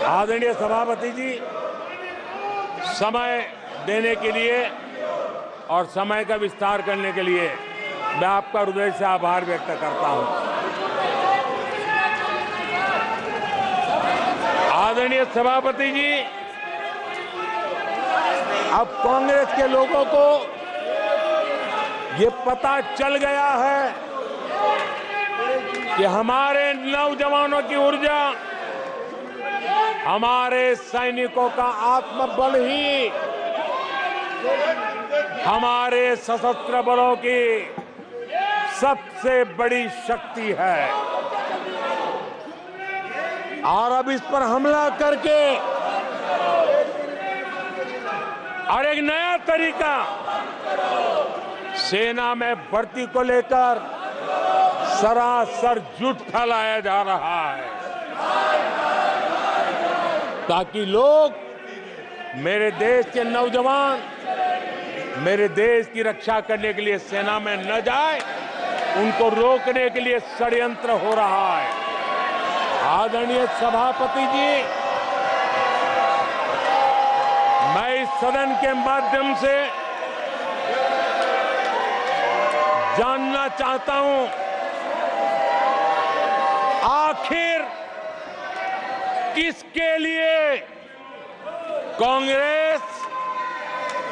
आदरणीय सभापति जी, समय देने के लिए और समय का विस्तार करने के लिए मैं आपका हृदय से आभार व्यक्त करता हूं। आदरणीय सभापति जी, अब कांग्रेस के लोगों को ये पता चल गया है कि हमारे नौजवानों की ऊर्जा, हमारे सैनिकों का आत्मबल ही हमारे सशस्त्र बलों की सबसे बड़ी शक्ति है। और अब इस पर हमला करके और एक नया तरीका सेना में भर्ती को लेकर सरासर झूठ फैलाया जा रहा है, ताकि लोग, मेरे देश के नौजवान मेरे देश की रक्षा करने के लिए सेना में न जाए, उनको रोकने के लिए षड्यंत्र हो रहा है। आदरणीय सभापति जी, मैं इस सदन के माध्यम से जानना चाहता हूं, आखिर किसके लिए कांग्रेस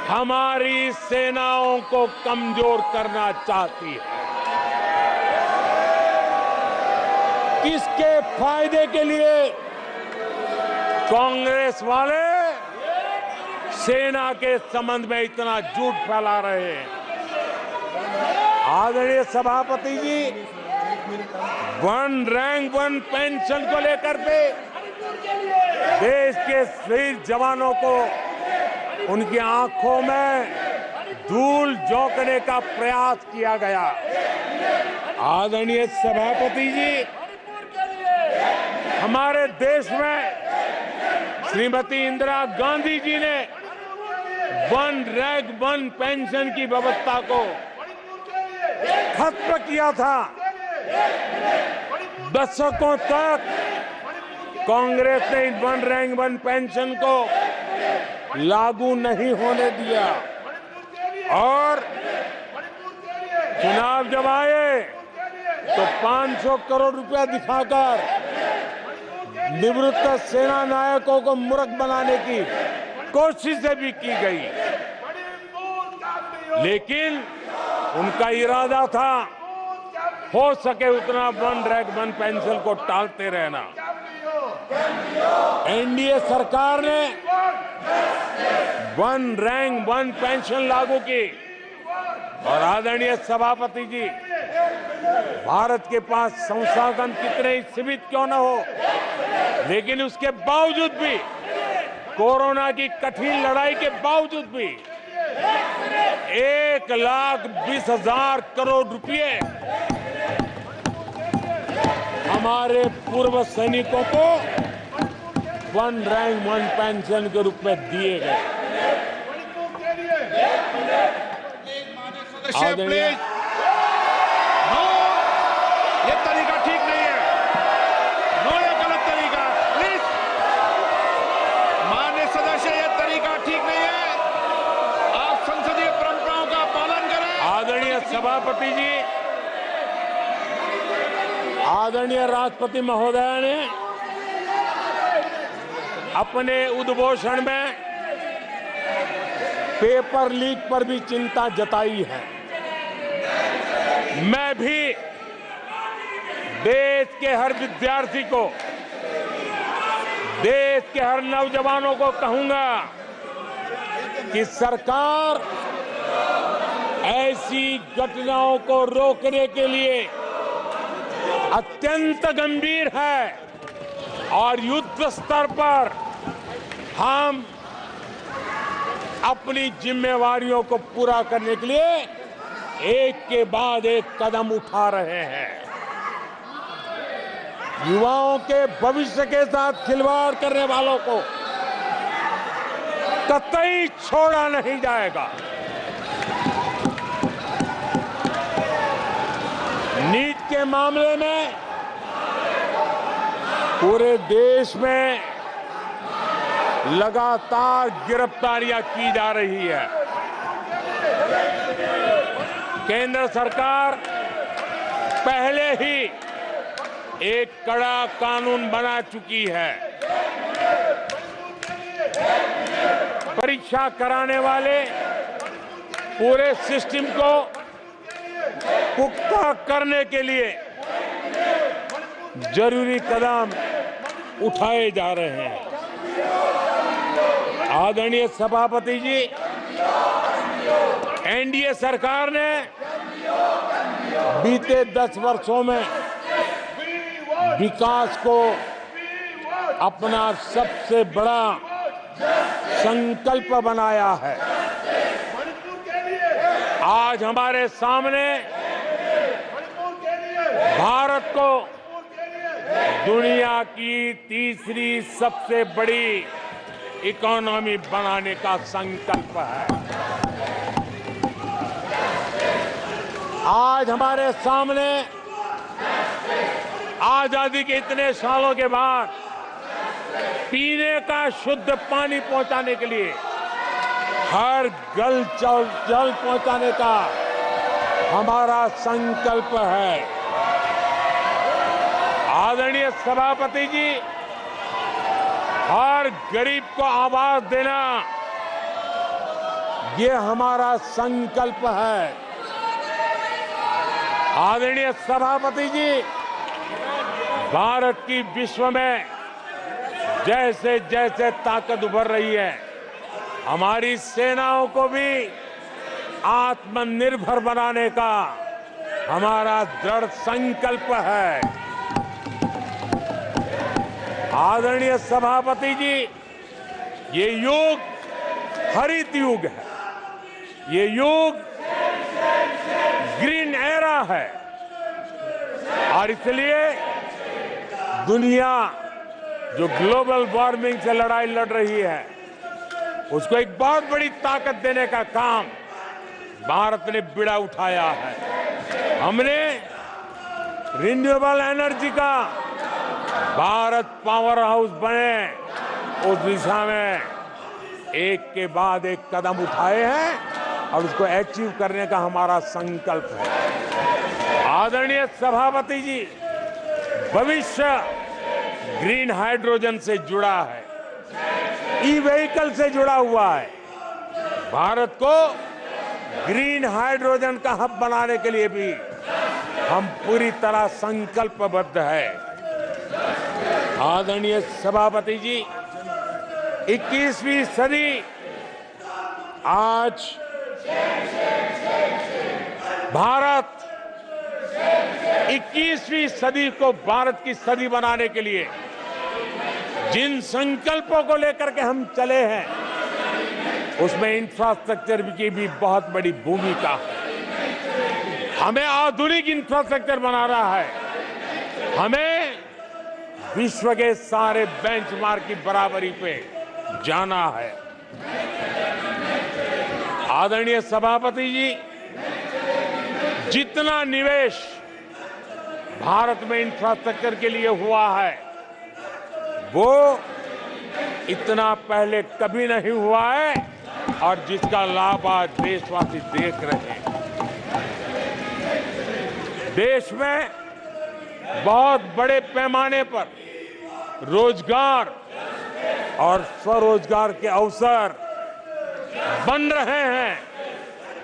हमारी सेनाओं को कमजोर करना चाहती है? किसके फायदे के लिए कांग्रेस वाले सेना के संबंध में इतना झूठ फैला रहे हैं? आदरणीय सभापति जी, वन रैंक वन पेंशन को लेकर के देश के शहीद जवानों को उनकी आंखों में धूल झोंकने का प्रयास किया गया। आदरणीय सभापति जी, हमारे देश में श्रीमती इंदिरा गांधी जी ने वन रैंक वन पेंशन की व्यवस्था को खत्म किया था। दशकों तक कांग्रेस ने वन रैंक वन पेंशन को लागू नहीं होने दिया और चुनाव जब आए तो 500 करोड़ रुपया दिखाकर निवृत्त सेना नायकों को मूर्ख बनाने की कोशिशें भी की गई, लेकिन उनका इरादा था हो सके उतना वन रैंक वन पेंशन को टालते रहना। एनडीए सरकार ने वन रैंक वन पेंशन लागू की और आदरणीय सभापति जी, भारत के पास संसाधन कितने ही सीमित क्यों न हो, लेकिन उसके बावजूद भी, कोरोना की कठिन लड़ाई के बावजूद भी 1,20,000 करोड़ रुपए हमारे पूर्व सैनिकों को वन रैंक वन पेंशन के रूप में दिए गए। आदरणीय, ये तरीका ठीक नहीं है। नो, ये गलत तरीका। प्लीज, माननीय सदस्य, ये तरीका ठीक नहीं है। आप संसदीय परंपराओं का पालन करें। आदरणीय सभापति जी, आदरणीय राष्ट्रपति महोदय ने अपने उद्घोषण में पेपर लीक पर भी चिंता जताई है। मैं भी देश के हर विद्यार्थी को, देश के हर नौजवानों को कहूंगा कि सरकार ऐसी घटनाओं को रोकने के लिए अत्यंत गंभीर है और युद्ध स्तर पर हम अपनी जिम्मेवारियों को पूरा करने के लिए एक के बाद एक कदम उठा रहे हैं। युवाओं के भविष्य के साथ खिलवाड़ करने वालों को कतई छोड़ा नहीं जाएगा। नीट के मामले में पूरे देश में लगातार गिरफ्तारियां की जा रही है। केंद्र सरकार पहले ही एक कड़ा कानून बना चुकी है। परीक्षा कराने वाले पूरे सिस्टम को पुख्ता करने के लिए जरूरी कदम उठाए जा रहे हैं। आदरणीय सभापति जी, एनडीए सरकार ने बीते 10 वर्षों में विकास को अपना सबसे बड़ा संकल्प बनाया है। आज हमारे सामने भारत को दुनिया की तीसरी सबसे बड़ी इकोनॉमी बनाने का संकल्प है। आज हमारे सामने आजादी के इतने सालों के बाद पीने का शुद्ध पानी पहुंचाने के लिए हर जल पहुंचाने का हमारा संकल्प है। आदरणीय सभापति जी, हर गरीब को आवाज देना ये हमारा संकल्प है। आदरणीय सभापति जी, भारत की विश्व में जैसे जैसे ताकत उभर रही है, हमारी सेनाओं को भी आत्मनिर्भर बनाने का हमारा दृढ़ संकल्प है। आदरणीय सभापति जी, ये युग हरित युग है, ये युग ग्रीन एरा है और इसलिए दुनिया जो ग्लोबल वार्मिंग से लड़ाई लड़ रही है, उसको एक बहुत बड़ी ताकत देने का काम भारत ने बीड़ा उठाया है। हमने रिन्यूएबल एनर्जी का भारत पावर हाउस बने, उस दिशा में एक के बाद एक कदम उठाए हैं और उसको अचीव करने का हमारा संकल्प है। आदरणीय सभापति जी, भविष्य ग्रीन हाइड्रोजन से जुड़ा है, ई व्हीकल से जुड़ा हुआ है। भारत को ग्रीन हाइड्रोजन का हब बनाने के लिए भी हम पूरी तरह संकल्पबद्ध है। आदरणीय सभापति जी, 21वीं सदी आज भारत 21वीं सदी को भारत की सदी बनाने के लिए जिन संकल्पों को लेकर के हम चले हैं, उसमें इंफ्रास्ट्रक्चर की भी बहुत बड़ी भूमिका है। हमें आधुनिक इंफ्रास्ट्रक्चर बनाना है, हमें विश्व के सारे बेंचमार्क की बराबरी पे जाना है। आदरणीय सभापति जी, जितना निवेश भारत में इंफ्रास्ट्रक्चर के लिए हुआ है, वो इतना पहले कभी नहीं हुआ है और जिसका लाभ आज देशवासी देख रहे हैं। देश में बहुत बड़े पैमाने पर रोजगार और स्वरोजगार के अवसर बन रहे हैं।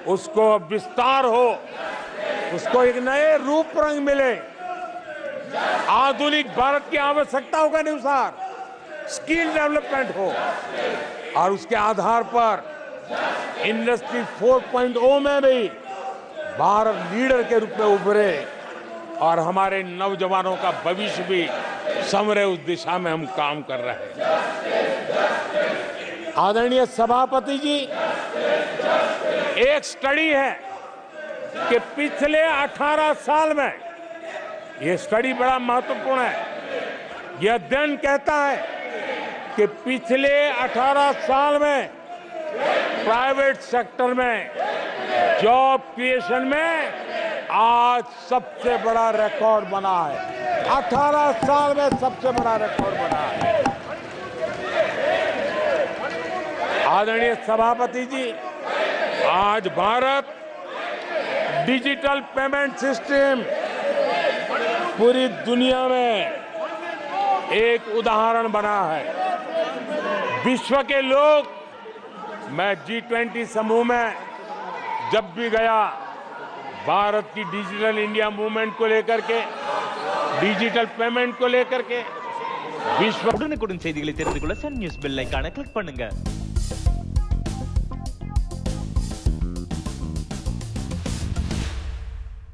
उसको विस्तार हो, उसको एक नए रूप रंग मिले, आधुनिक भारत की आवश्यकताओं के अनुसार स्किल डेवलपमेंट हो और उसके आधार पर इंडस्ट्री 4.0 में भी भारत लीडर के रूप में उभरे और हमारे नौजवानों का भविष्य भी संवरे, उस दिशा में हम काम कर रहे हैं। आदरणीय सभापति जी, एक स्टडी है कि पिछले 18 साल में, यह स्टडी बड़ा महत्वपूर्ण है, यह अध्ययन कहता है कि पिछले 18 साल में प्राइवेट सेक्टर में जॉब क्रिएशन में आज सबसे बड़ा रिकॉर्ड बना है। 18 साल में सबसे बड़ा रिकॉर्ड बना है। आदरणीय सभापति जी, आज भारत डिजिटल पेमेंट सिस्टम पूरी दुनिया में एक उदाहरण बना है। विश्व के लोग, मैं G20 समूह में जब भी गया, भारत की डिजिटल इंडिया मूवमेंट को लेकर के, डिजिटल पेमेंट को लेकर के विश्व உடனுக்குடன் செய்திகளை தெரிந்து கொள்ள சன் நியூஸ் பெல் ஐகானை கிளிக் பண்ணுங்க.